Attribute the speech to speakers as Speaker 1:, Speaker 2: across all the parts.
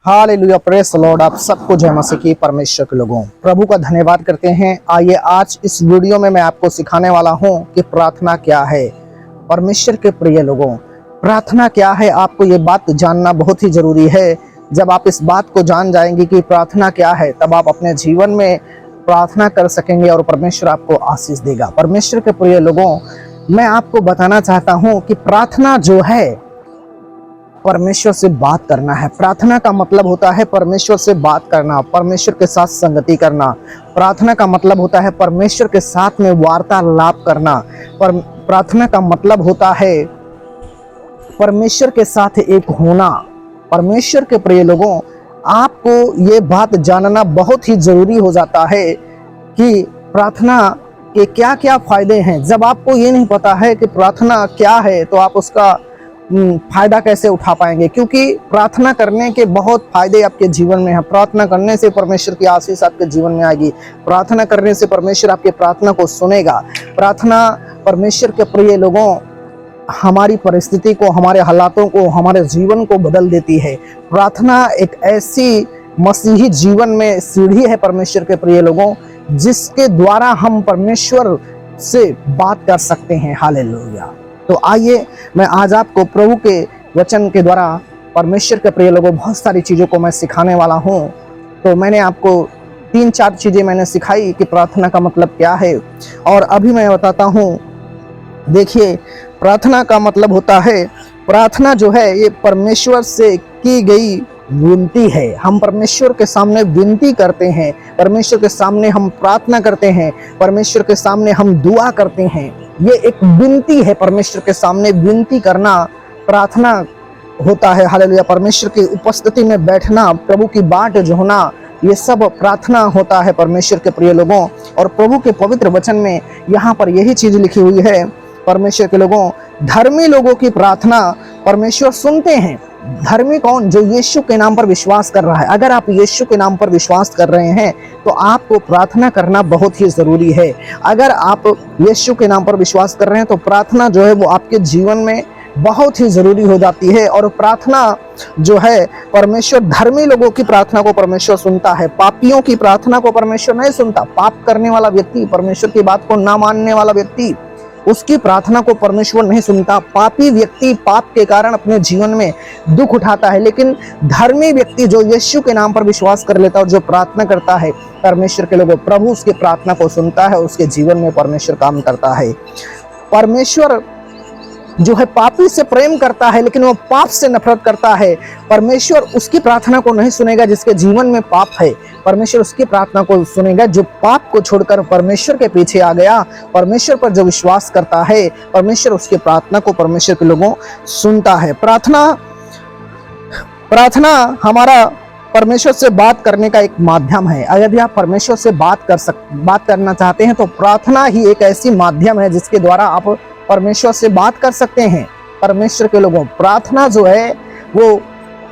Speaker 1: Hallelujah, press the Lord. आप सबको जय मसीह की। परमेश्वर के लोगों, प्रभु का धन्यवाद करते हैं। आइए आज इस वीडियो में मैं आपको सिखाने वाला हूं कि प्रार्थना क्या है। परमेश्वर के प्रिय लोगों, प्रार्थना क्या है, आपको ये बात जानना बहुत ही जरूरी है। जब आप इस बात को जान जाएंगे कि प्रार्थना क्या है, तब आप अपने जीवन में प्रार्थना कर सकेंगे और परमेश्वर आपको आशीष देगा। परमेश्वर के प्रिय लोगों, मैं आपको बताना चाहता हूं कि प्रार्थना जो है, परमेश्वर से बात करना है। प्रार्थना का मतलब होता है परमेश्वर से बात करना, परमेश्वर के साथ संगति करना। प्रार्थना का मतलब होता है परमेश्वर के साथ में वार्तालाप करना। प्रार्थना का मतलब होता है परमेश्वर के साथ एक होना। परमेश्वर के प्रिय लोगों, आपको ये बात जानना बहुत ही जरूरी हो जाता है कि प्रार्थना के क्या क्या फायदे हैं। जब आपको ये नहीं पता है कि प्रार्थना क्या है, तो आप उसका फायदा कैसे उठा पाएंगे, क्योंकि प्रार्थना करने के बहुत फायदे आपके जीवन में हैं। प्रार्थना करने से परमेश्वर की आशीष आपके जीवन में आएगी। प्रार्थना करने से परमेश्वर आपके प्रार्थना को सुनेगा। प्रार्थना, परमेश्वर के प्रिय लोगों, हमारी परिस्थिति को, हमारे हालातों को, हमारे जीवन को बदल देती है। प्रार्थना एक ऐसी मसीही जीवन में सीढ़ी है परमेश्वर के प्रिय लोगों, जिसके द्वारा हम परमेश्वर से बात कर सकते हैं। हालेलुया। तो आइए मैं आज आपको प्रभु के वचन के द्वारा, परमेश्वर के प्रिय लोगों, बहुत सारी चीज़ों को मैं सिखाने वाला हूँ। तो मैंने आपको 3-4 चीज़ें मैंने सिखाई कि प्रार्थना का मतलब क्या है, और अभी मैं बताता हूँ। देखिए, प्रार्थना का मतलब होता है, प्रार्थना जो है ये परमेश्वर से की गई विनती है। हम परमेश्वर के सामने विनती करते हैं, परमेश्वर के सामने हम प्रार्थना करते हैं, परमेश्वर के सामने हम दुआ करते हैं। ये एक विनती है। परमेश्वर के सामने विनती करना प्रार्थना होता है। हालेलुया। परमेश्वर की उपस्थिति में बैठना, प्रभु की बाट जो होना, ये सब प्रार्थना होता है परमेश्वर के प्रिय लोगों। और प्रभु के पवित्र वचन में यहाँ पर यही चीज लिखी हुई है। परमेश्वर के लोगों, धर्मी लोगों की प्रार्थना परमेश्वर सुनते हैं। धर्मी कौन? जो यीशु के नाम पर विश्वास कर रहा है। अगर आप यीशु के नाम पर विश्वास कर रहे हैं, तो आपको प्रार्थना करना बहुत ही जरूरी है। अगर आप यीशु के नाम पर विश्वास कर रहे हैं, तो प्रार्थना जो है वो आपके जीवन में बहुत ही जरूरी हो जाती है। और प्रार्थना जो है, परमेश्वर धर्मी लोगों की प्रार्थना को परमेश्वर सुनता है, पापियों की प्रार्थना को परमेश्वर नहीं सुनता। पाप करने वाला व्यक्ति, परमेश्वर की बात को ना मानने वाला व्यक्ति, उसकी प्रार्थना को परमेश्वर नहीं सुनता। पापी व्यक्ति पाप के कारण अपने जीवन में दुख उठाता है, लेकिन धर्मी व्यक्ति जो यीशु के नाम पर विश्वास कर लेता है और जो प्रार्थना करता है, परमेश्वर के लोगों, प्रभु उसकी प्रार्थना को सुनता है, उसके जीवन में परमेश्वर काम करता है। परमेश्वर जो है पापी से प्रेम करता है, लेकिन वो पाप से नफरत करता है। परमेश्वर उसकी प्रार्थना को नहीं सुनेगा जिसके जीवन में पाप है। परमेश्वर उसकी प्रार्थना को सुनेगा जो पाप को छोड़कर परमेश्वर के पीछे आ गया। परमेश्वर पर जो विश्वास करता है, परमेश्वर उसकी प्रार्थना को, परमेश्वर के लोगों, सुनता है। प्रार्थना हमारा परमेश्वर से बात करने का एक माध्यम है। यदि आप परमेश्वर से बात करना चाहते हैं, तो प्रार्थना ही एक ऐसी माध्यम है जिसके द्वारा आप परमेश्वर से बात कर सकते हैं। परमेश्वर के लोगों, प्रार्थना जो है वो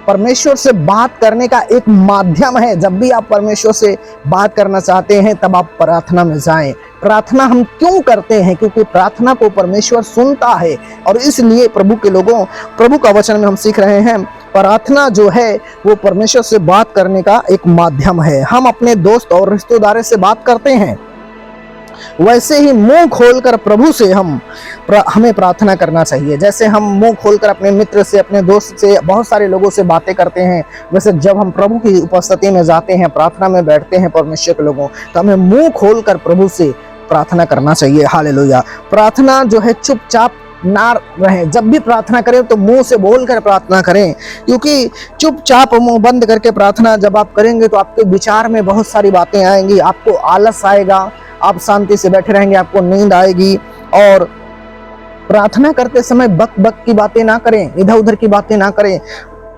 Speaker 1: परमेश्वर से बात करने का एक माध्यम है। जब भी आप परमेश्वर से बात करना चाहते हैं, तब आप प्रार्थना में जाएं। प्रार्थना हम क्यों करते हैं? क्योंकि प्रार्थना को परमेश्वर सुनता है, और इसलिए प्रभु के लोगों, प्रभु का वचन में हम सीख रहे हैं, प्रार्थना जो है वो परमेश्वर से बात करने का एक माध्यम है। हम अपने दोस्त और रिश्तेदारों से बात करते हैं, वैसे ही मुंह खोलकर प्रभु से हमें प्रार्थना करना चाहिए। जैसे हम मुंह खोलकर अपने मित्र से, अपने दोस्त से, बहुत सारे लोगों से बातें करते हैं, वैसे जब हम प्रभु की उपस्थिति में जाते हैं, प्रार्थना में बैठते हैं परमेश्वर के लोगों, तो हमें मुंह खोलकर प्रभु से प्रार्थना करना चाहिए। हालेलुया। प्रार्थना जो है चुपचाप ना रहे। जब भी प्रार्थना करें तो मुंह से बोलकर प्रार्थना करें, क्योंकि चुपचाप मुंह बंद करके प्रार्थना जब आप करेंगे, तो आपके विचार में बहुत सारी बातें आएंगी, आपको आलस आएगा, आप शांति से बैठे रहेंगे, आपको नींद आएगी। और प्रार्थना करते समय बक बक की बातें ना करें, इधर उधर की बातें ना करें।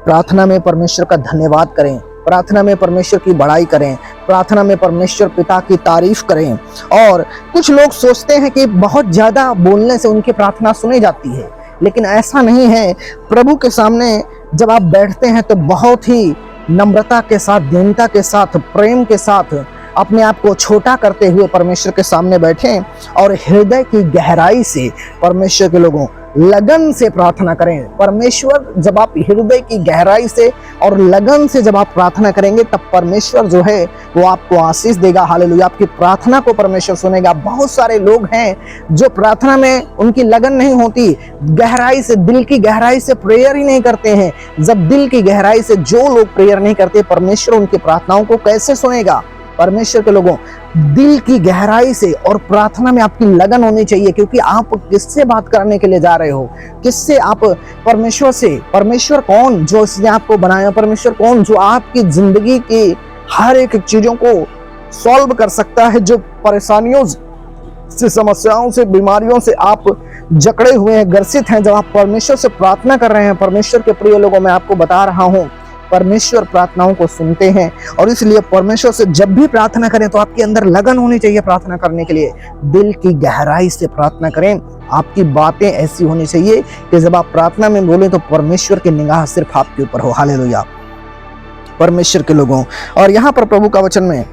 Speaker 1: प्रार्थना में परमेश्वर का धन्यवाद करें, प्रार्थना में परमेश्वर की बड़ाई करें, प्रार्थना में परमेश्वर पिता की तारीफ करें। और कुछ लोग सोचते हैं कि बहुत ज्यादा बोलने से उनकी प्रार्थना सुनी जाती है, लेकिन ऐसा नहीं है। प्रभु के सामने जब आप बैठते हैं, तो बहुत ही नम्रता के साथ, दीनता के साथ, प्रेम के साथ अपने आप को छोटा करते हुए परमेश्वर के सामने बैठें, और हृदय की गहराई से परमेश्वर के लोगों लगन से प्रार्थना करें। परमेश्वर जब आप हृदय की गहराई से और लगन से जब आप प्रार्थना करेंगे तब परमेश्वर जो है वो आपको आशीष देगा। हालेलुया। आपकी प्रार्थना को परमेश्वर सुनेगा। बहुत सारे लोग हैं जो प्रार्थना में उनकी लगन नहीं होती, गहराई से, दिल की गहराई से प्रेयर ही नहीं करते हैं। जब दिल की गहराई से जो लोग प्रेयर नहीं करते, परमेश्वर उनकी प्रार्थनाओं को कैसे सुनेगा? परमेश्वर के लोगों, दिल की गहराई से और प्रार्थना में आपकी लगन होनी चाहिए, क्योंकि आप किससे बात करने के लिए जा रहे हो? किससे? आप परमेश्वर से। परमेश्वर कौन? जो इसने आपको बनाया। परमेश्वर कौन? जो आपकी जिंदगी की हर एक चीजों को सॉल्व कर सकता है। जो परेशानियों से, समस्याओं से, बीमारियों से आप जकड़े हुए हैं, ग्रसित हैं, जब आप परमेश्वर से प्रार्थना कर रहे हैं, परमेश्वर के प्रिय लोगों, मैं आपको बता रहा हूं, परमेश्वर प्रार्थनाओं को सुनते हैं। और इसलिए परमेश्वर से जब भी प्रार्थना करें तो आपके अंदर लगन होनी चाहिए प्रार्थना करने के लिए। दिल की गहराई से प्रार्थना करें। आपकी बातें ऐसी होनी चाहिए कि जब आप प्रार्थना में बोलें तो परमेश्वर की निगाह सिर्फ आपके ऊपर हो। हालेलुया। परमेश्वर के लोगों, और यहाँ पर प्रभु का वचन में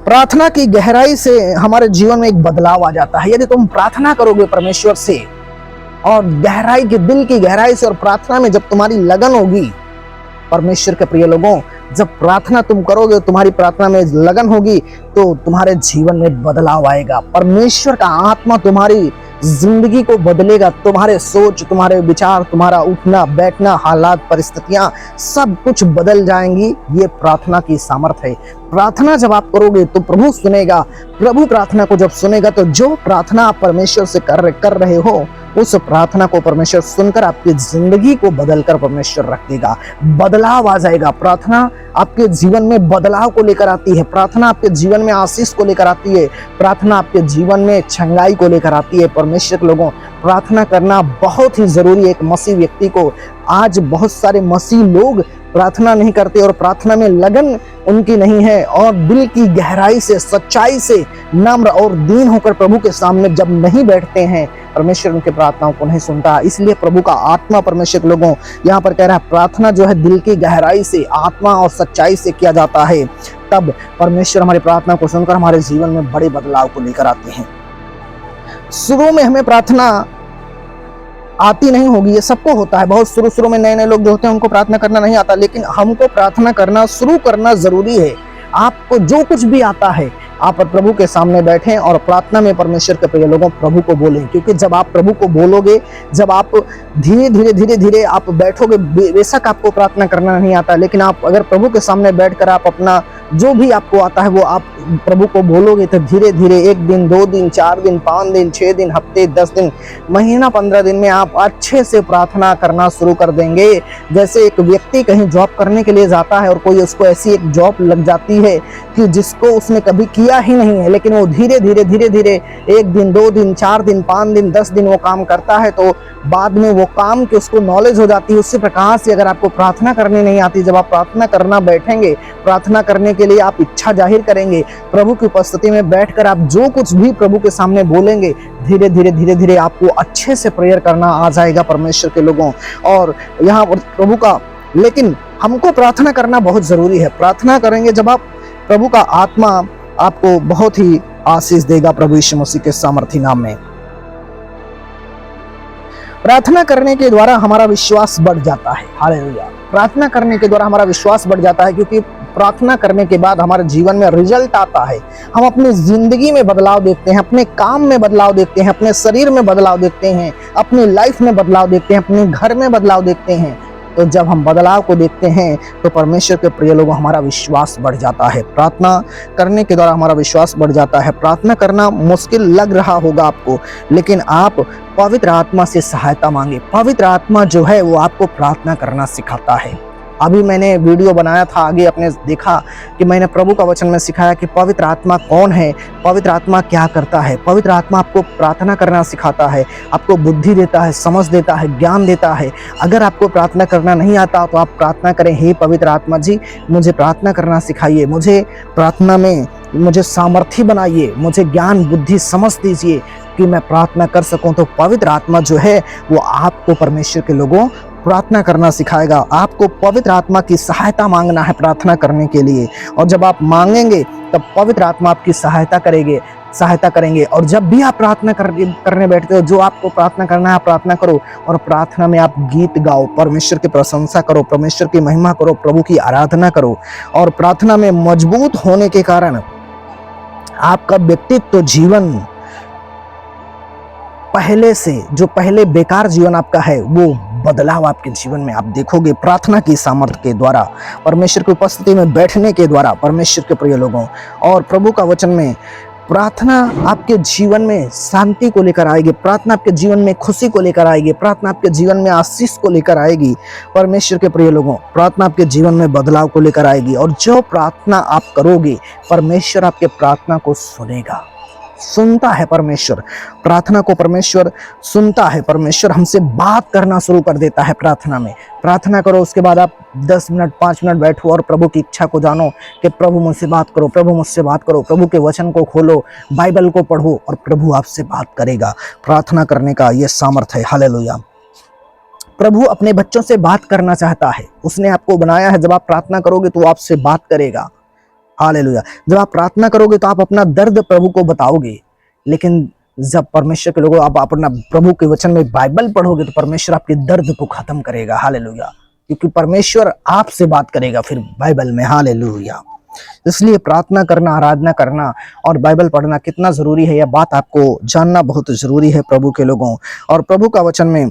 Speaker 1: प्रार्थना की गहराई से हमारे जीवन में एक बदलाव आ जाता है। यदि तुम प्रार्थना करोगे परमेश्वर से और गहराई की, दिल की गहराई से, और प्रार्थना में जब तुम्हारी लगन होगी, परमेश्वर के प्रिय लोगों, जब प्रार्थना तुम करोगे, तुम्हारी प्रार्थना में लगन होगी, तो तुम्हारे जीवन में बदलाव आएगा। परमेश्वर का आत्मा तुम्हारी जिंदगी को बदलेगा। तुम्हारे सोच, तुम्हारे विचार, तुम्हारा उठना बैठना, हालात, परिस्थितियां, सब कुछ बदल जाएंगी। ये प्रार्थना की सामर्थ्य है। प्रार्थना जब आप करोगे तो प्रभु सुनेगा। प्रभु प्रार्थना को जब सुनेगा तो जो प्रार्थना आप परमेश्वर से कर रहे हो, उस प्रार्थना को परमेश्वर सुनकर आपकी जिंदगी को बदलकर परमेश्वर रख देगा। बदलाव आ जाएगा। प्रार्थना आपके जीवन में बदलाव को लेकर आती है। प्रार्थना आपके जीवन में आशीष को लेकर आती है। प्रार्थना आपके जीवन में छंगाई को लेकर आती है। परमेश्वर के लोगों, प्रार्थना करना बहुत ही जरूरी है एक मसीह व्यक्ति को। आज बहुत सारे मसीह लोग प्रार्थना नहीं करते और प्रार्थना में लगन उनकी नहीं है, और दिल की गहराई से, सच्चाई से, नम्र और दीन होकर प्रभु के सामने जब नहीं बैठते हैं, परमेश्वर उनके प्रार्थनाओं को नहीं सुनता। इसलिए प्रभु का आत्मा, परमेश्वर के लोगों, यहाँ पर कह रहा है प्रार्थना जो है दिल की गहराई से, आत्मा और सच्चाई से किया जाता है। तब परमेश्वर हमारी प्रार्थना को सुनकर हमारे जीवन में बड़े बदलाव को लेकर आते हैं। शुरू में हमें प्रार्थना आती नहीं होगी, ये सबको होता है। बहुत शुरू में नए लोग जो होते हैं उनको प्रार्थना करना नहीं आता, लेकिन हमको प्रार्थना करना शुरू करना जरूरी है। आपको जो कुछ भी आता है, आप प्रभु के सामने बैठें और प्रार्थना में परमेश्वर के प्रिय लोगों प्रभु को बोलें, क्योंकि जब आप प्रभु को बोलोगे, जब आप धीरे धीरे आप बैठोगे, बेशक आपको प्रार्थना करना नहीं आता, लेकिन आप अगर प्रभु के सामने बैठकर आप अपना जो भी आपको आता है वो आप प्रभु को बोलोगे, तो धीरे धीरे 1 दिन, 2 दिन, 4 दिन, 5 दिन, 6 दिन, हफ्ते, 10 दिन, महीना, 15 दिन में आप अच्छे से प्रार्थना करना शुरू कर देंगे। जैसे एक व्यक्ति कहीं जॉब करने के लिए जाता है और कोई उसको ऐसी एक जॉब लग जाती है कि जिसको उसने कभी किया ही नहीं है, लेकिन वो धीरे धीरे 1 दिन, 2 दिन, 4 दिन, 5 दिन, 10 दिन वो काम करता है, तो बाद में वो काम की उसको नॉलेज हो जाती है। उसी प्रकार से अगर आपको प्रार्थना करनी नहीं आती, जब आप प्रार्थना करना बैठेंगे, प्रार्थना करने के लिए आप इच्छा जाहिर करेंगे, प्रभु की उपस्थिति में बैठकर आप जो कुछ भी प्रभु के सामने बोलेंगे, धीरे धीरे आपको अच्छे से प्रेयर करना आ जाएगा परमेश्वर के लोगों। और यहाँ पर प्रभु का, लेकिन हमको प्रार्थना करना बहुत जरूरी है। प्रार्थना करेंगे जब आप, प्रभु का आत्मा आपको बहुत ही आशीष देगा प्रभु यीशु मसीह के सामर्थी नाम में। प्रार्थना करने के द्वारा हमारा विश्वास बढ़ जाता है। हालेलुया। प्रार्थना करने के द्वारा हमारा विश्वास बढ़ जाता है, क्योंकि प्रार्थना करने के बाद हमारे जीवन में रिजल्ट आता है। हम अपनी जिंदगी में बदलाव देखते हैं, अपने काम में बदलाव देखते हैं, अपने शरीर में बदलाव देखते हैं, अपनी लाइफ में बदलाव देखते हैं, अपने घर में बदलाव देखते हैं। तो जब हम बदलाव को देखते हैं तो परमेश्वर के प्रिय लोगों, हमारा विश्वास बढ़ जाता है। प्रार्थना करने के द्वारा हमारा विश्वास बढ़ जाता है। प्रार्थना करना मुश्किल लग रहा होगा आपको, लेकिन आप पवित्र आत्मा से सहायता मांगे। पवित्र आत्मा जो है वो आपको प्रार्थना करना सिखाता है। अभी मैंने वीडियो बनाया था, आगे आपने देखा कि मैंने प्रभु का वचन में सिखाया कि पवित्र आत्मा कौन है, पवित्र आत्मा क्या करता है। पवित्र आत्मा आपको प्रार्थना करना सिखाता है, आपको बुद्धि देता है, समझ देता है, ज्ञान देता है। अगर आपको प्रार्थना करना नहीं आता तो आप प्रार्थना करें, हे पवित्र आत्मा जी, मुझे प्रार्थना करना सिखाइए, मुझे प्रार्थना में मुझे सामर्थ्य बनाइए, मुझे ज्ञान, बुद्धि, समझ दीजिए कि मैं प्रार्थना कर सकूं। तो पवित्र आत्मा जो है वो आपको, परमेश्वर के लोगों, प्रार्थना करना सिखाएगा। आपको पवित्र आत्मा की सहायता मांगना है प्रार्थना करने के लिए, और जब आप मांगेंगे तब पवित्र आत्मा आपकी सहायता करेंगे। सहायता करेंगे। और जब भी आप प्रार्थना करने बैठते हो, जो आपको प्रार्थना करना है आप प्रार्थना करो, और प्रार्थना में आप गीत गाओ, परमेश्वर की प्रशंसा करो, परमेश्वर की महिमा करो, प्रभु की आराधना करो। और प्रार्थना में मजबूत होने के कारण आपका व्यक्तित्व जीवन पहले से, जो पहले बेकार जीवन आपका है, वो बदलाव आपके जीवन में आप देखोगे प्रार्थना की सामर्थ्य के द्वारा, परमेश्वर की उपस्थिति में बैठने के द्वारा। परमेश्वर के प्रिय लोगों, और प्रभु का वचन में प्रार्थना आपके जीवन में शांति को लेकर आएगी, प्रार्थना आपके जीवन में खुशी को लेकर आएगी, प्रार्थना आपके जीवन में आशीष को लेकर आएगी। परमेश्वर के प्रिय लोगों, प्रार्थना आपके जीवन में बदलाव को लेकर आएगी। और जो प्रार्थना आप करोगे, परमेश्वर आपके प्रार्थना को सुनेगा, सुनता है परमेश्वर, प्रार्थना को परमेश्वर सुनता है। परमेश्वर हमसे बात करना शुरू कर देता है प्रार्थना में। प्रार्थना करो, उसके बाद आप 10 मिनट 5 मिनट बैठो और प्रभु की इच्छा को जानो कि प्रभु मुझसे बात करो, प्रभु मुझसे बात करो। प्रभु के वचन को खोलो, बाइबल को पढ़ो, और प्रभु आपसे बात करेगा। प्रार्थना करने का यह सामर्थ्य है। हालेलुया। प्रभु अपने बच्चों से बात करना चाहता है, उसने आपको बनाया है। जब आप प्रार्थना करोगे तो वो आपसे बात करेगा। हालेलुया। जब आप प्रार्थना करोगे तो आप अपना दर्द प्रभु को बताओगे, लेकिन जब परमेश्वर के लोगों आप अपना प्रभु के वचन में बाइबल पढ़ोगे तो परमेश्वर आपके दर्द को खत्म करेगा। हालेलुया। क्योंकि परमेश्वर आपसे बात करेगा फिर बाइबल में। हालेलुया। इसलिए प्रार्थना करना, आराधना करना और बाइबल पढ़ना कितना जरूरी है, यह बात आपको जानना बहुत जरूरी है प्रभु के लोगों। और प्रभु का वचन में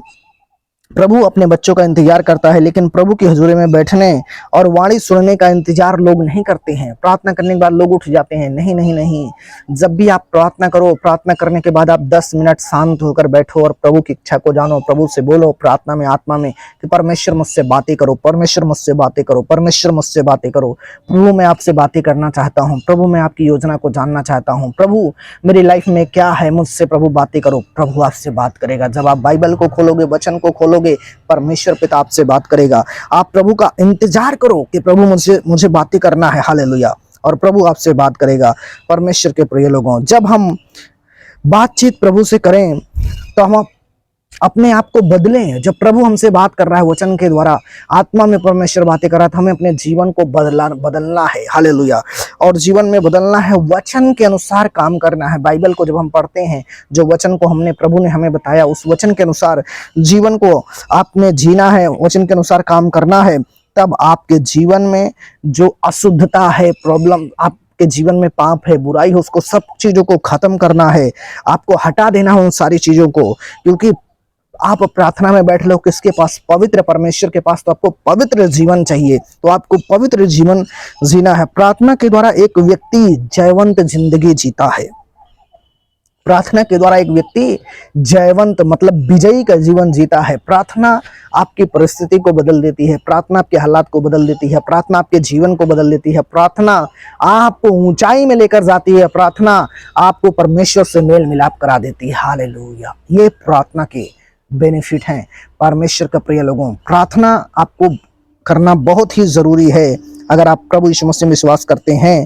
Speaker 1: प्रभु अपने बच्चों का इंतजार करता है, लेकिन प्रभु की हजूरी में बैठने और वाणी सुनने का इंतजार लोग नहीं करते हैं। प्रार्थना करने के बाद लोग उठ जाते हैं। नहीं नहीं नहीं, जब भी आप प्रार्थना करो, प्रार्थना करने के बाद आप 10 मिनट शांत होकर बैठो और प्रभु की इच्छा को जानो, प्रभु से बोलो प्रार्थना में, आत्मा में, कि परमेश्वर मुझसे बातें करो, परमेश्वर मुझसे बातें करो, परमेश्वर मुझसे बातें करो। प्रभु मैं आपसे बातें करना चाहता हूँ, प्रभु मैं आपकी योजना को जानना चाहता हूँ, प्रभु मेरी लाइफ में क्या है, मुझसे प्रभु बातें करो। प्रभु आपसे बात करेगा। जब आप बाइबल को खोलोगे, वचन को खोलोगे, परमेश्वर पिता आपसे बात करेगा। आप प्रभु का इंतजार करो कि प्रभु मुझे बातें करना है। हालेलुया। और प्रभु आपसे बात करेगा। परमेश्वर के प्रिय लोगों, जब हम बातचीत प्रभु से करें तो हम अपने आप को बदलें। जब प्रभु हमसे बात कर रहा है वचन के द्वारा, आत्मा में परमेश्वर बातें कर रहा है, तो हमें अपने जीवन को बदलना है। हालेलुया। और जीवन में बदलना है, वचन के अनुसार काम करना है। बाइबल को जब हम पढ़ते हैं, जो वचन को प्रभु ने हमें बताया, उस वचन के अनुसार जीवन को आपने जीना है, वचन के अनुसार काम करना है। तब आपके जीवन में जो अशुद्धता है, प्रॉब्लम, आपके जीवन में पाप है, बुराई है, उसको सब चीजों को खत्म करना है, आपको हटा देना है उन सारी चीजों को। क्योंकि आप प्रार्थना में बैठ लो, किसके पास? पवित्र परमेश्वर के पास। तो आपको पवित्र जीवन चाहिए, तो आपको पवित्र जीवन जीना है। प्रार्थना के द्वारा एक व्यक्ति जयवंत जिंदगी जीता है। प्रार्थना के द्वारा एक व्यक्ति जयवंत मतलब विजयी का जीवन जीता है। प्रार्थना आपकी परिस्थिति को बदल देती है, प्रार्थना आपके हालात को बदल देती है, प्रार्थना आपके जीवन को बदल देती है, प्रार्थना आपको ऊंचाई में लेकर जाती है, प्रार्थना आपको परमेश्वर से मेल मिलाप करा देती है। हालेलुया। ये प्रार्थना के बेनिफिट हैं। परमेश्वर का प्रिय लोगों, प्रार्थना आपको करना बहुत ही जरूरी है। अगर आप प्रभु यीशु मसीह में विश्वास करते हैं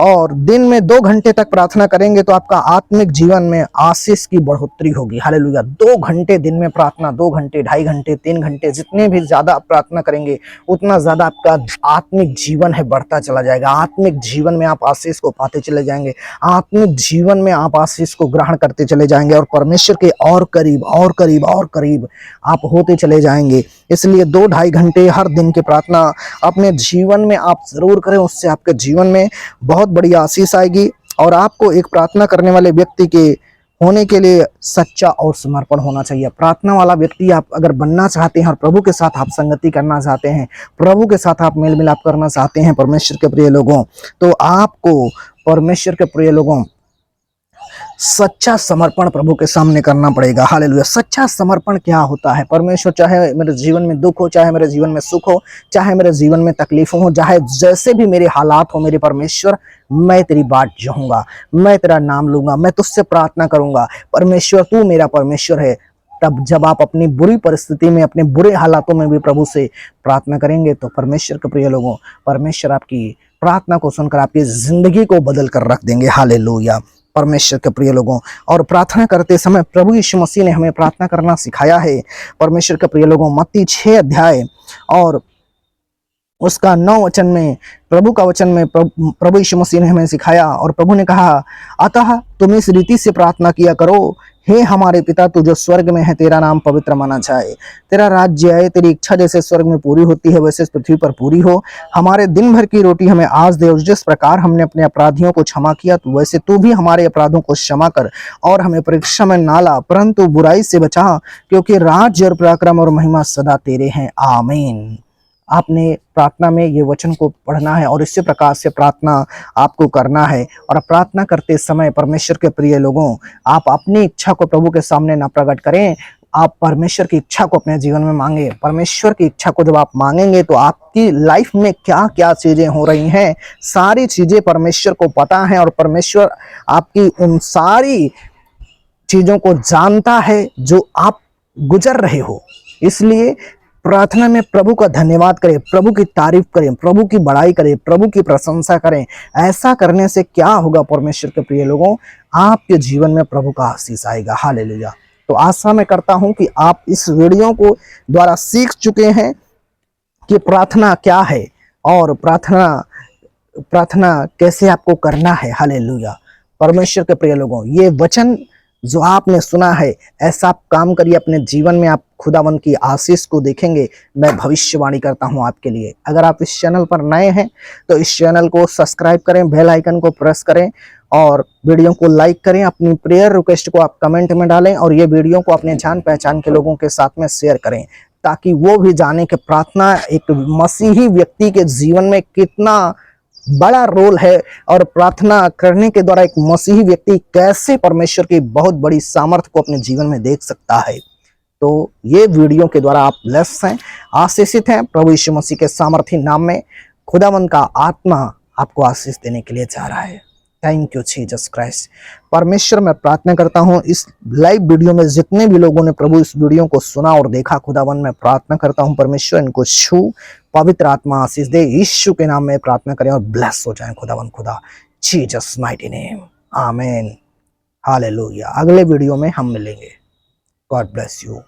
Speaker 1: और दिन में 2 घंटे तक प्रार्थना करेंगे तो आपका आत्मिक जीवन में आशीष की बढ़ोतरी होगी। हालेलुया। 2 घंटे दिन में प्रार्थना, 2 घंटे, 2.5 घंटे, 3 घंटे, जितने भी ज्यादा आप प्रार्थना करेंगे उतना ज्यादा आपका आत्मिक जीवन है बढ़ता चला जाएगा। आत्मिक जीवन में आप आशीष को पाते चले जाएंगे, आत्मिक जीवन में आप आशीष को ग्रहण करते चले जाएंगे और परमेश्वर के और करीब और करीब और करीब आप होते चले जाएंगे। इसलिए 2-2.5 घंटे हर दिन की प्रार्थना अपने जीवन में आप जरूर करें, उससे आपके जीवन में बहुत बड़ी आशीष आएगी। और आपको एक प्रार्थना करने वाले व्यक्ति के होने के लिए सच्चा और समर्पण होना चाहिए। प्रार्थना वाला व्यक्ति आप अगर बनना चाहते हैं और प्रभु के साथ आप संगति करना चाहते हैं, प्रभु के साथ आप मेल मिलाप करना चाहते हैं परमेश्वर के प्रिय लोगों, तो आपको परमेश्वर के प्रिय लोगों सच्चा समर्पण प्रभु के सामने करना पड़ेगा। हालेलुया। सच्चा समर्पण क्या होता है? परमेश्वर, चाहे मेरे जीवन में दुख हो, चाहे मेरे जीवन में सुख हो, चाहे मेरे जीवन में तकलीफों हो, चाहे जैसे भी मेरे हालात हो, मेरे परमेश्वर मैं तेरी बाट चाहूंगा, मैं तेरा नाम लूंगा, मैं तुझसे प्रार्थना करूंगा। परमेश्वर तू मेरा परमेश्वर है। तब जब आप अपनी बुरी परिस्थिति में, अपने बुरे हालातों में भी प्रभु से प्रार्थना करेंगे तो परमेश्वर के प्रिय लोगों, परमेश्वर आपकी प्रार्थना को सुनकर आपकी जिंदगी को बदल कर रख देंगे। हालेलुया। परमेश्वर के प्रिय लोगों, और प्रार्थना करते समय प्रभु यीशु मसीह ने हमें प्रार्थना करना सिखाया है। परमेश्वर के प्रिय लोगों, मत्ती 6 अध्याय और उसका 9 वचन में, प्रभु का वचन में प्रभु यीशु मसीह ने हमें सिखाया और प्रभु ने कहा, अतः तुम इस रीति से प्रार्थना किया करो, हे हमारे पिता तू जो स्वर्ग में है, तेरा नाम पवित्र माना जाए, तेरा राज्य आए, तेरी इच्छा जैसे स्वर्ग में पूरी होती है वैसे पृथ्वी पर पूरी हो। हमारे दिन भर की रोटी हमें आज दे, और जिस प्रकार हमने अपने अपराधियों को क्षमा किया तो वैसे तू भी हमारे अपराधों को क्षमा कर, और हमें परीक्षा में ना ला परंतु बुराई से बचा, क्योंकि राज्य और पराक्रम और महिमा सदा तेरे हैं। आमीन। आपने प्रार्थना में ये वचन को पढ़ना है और इसी प्रकार से प्रार्थना आपको करना है। और प्रार्थना करते समय परमेश्वर के प्रिय लोगों, आप अपनी इच्छा को प्रभु के सामने न प्रकट करें, आप परमेश्वर की इच्छा को अपने जीवन में मांगे। परमेश्वर की इच्छा को जब आप मांगेंगे तो आपकी लाइफ में क्या क्या चीजें हो रही हैं, सारी चीजें परमेश्वर को पता है, और परमेश्वर आपकी उन सारी चीजों को जानता है जो आप गुजर रहे हो। इसलिए प्रार्थना में प्रभु का धन्यवाद करें, प्रभु की तारीफ करें, प्रभु की बड़ाई करें, प्रभु की प्रशंसा करें। ऐसा करने से क्या होगा परमेश्वर के प्रिय लोगों, आपके जीवन में प्रभु का आशीष आएगा। हालेलुया। तो आशा मैं करता हूं कि आप इस वीडियो को द्वारा सीख चुके हैं कि प्रार्थना क्या है और प्रार्थना कैसे आपको करना है। हालेलुया। परमेश्वर के प्रिय लोगों, ये वचन जो आपने सुना है, ऐसा आप काम करिए अपने जीवन में, आप खुदावन की आशीष को देखेंगे। मैं भविष्यवाणी करता हूं आपके लिए। अगर आप इस चैनल पर नए हैं तो इस चैनल को सब्सक्राइब करें, बेल आइकन को प्रेस करें और वीडियो को लाइक करें। अपनी प्रेयर रिक्वेस्ट को आप कमेंट में डालें और ये वीडियो को अपने जान पहचान के लोगों के साथ में शेयर करें, ताकि वो भी जाने कि प्रार्थना एक मसीही व्यक्ति के जीवन में कितना बड़ा रोल है, और प्रार्थना करने के द्वारा एक मसीही व्यक्ति कैसे परमेश्वर की बहुत बड़ी सामर्थ्य को अपने जीवन में देख सकता है। तो ये वीडियो के द्वारा आप ब्लेस्ड हैं, आशीषित हैं। प्रभु यीशु मसीह के सामर्थी नाम में खुदावन का आत्मा आपको आशीष देने के लिए जा रहा है। Thank you Jesus Christ. परमेश्वर, मैं प्रार्थना करता हूं इस लाइव वीडियो में जितने भी लोगों ने प्रभु इस वीडियो को सुना और देखा, खुदावन मैं प्रार्थना करता हूं परमेश्वर इनको छू, पवित्र आत्मा आशीष दे। यीशु के नाम में प्रार्थना करें और ब्लेस हो जाएं खुदावन खुदा, जीसस माइटी नेम, आमीन, हालेलुया। अगले वीडियो में हम मिलेंगे। God bless you.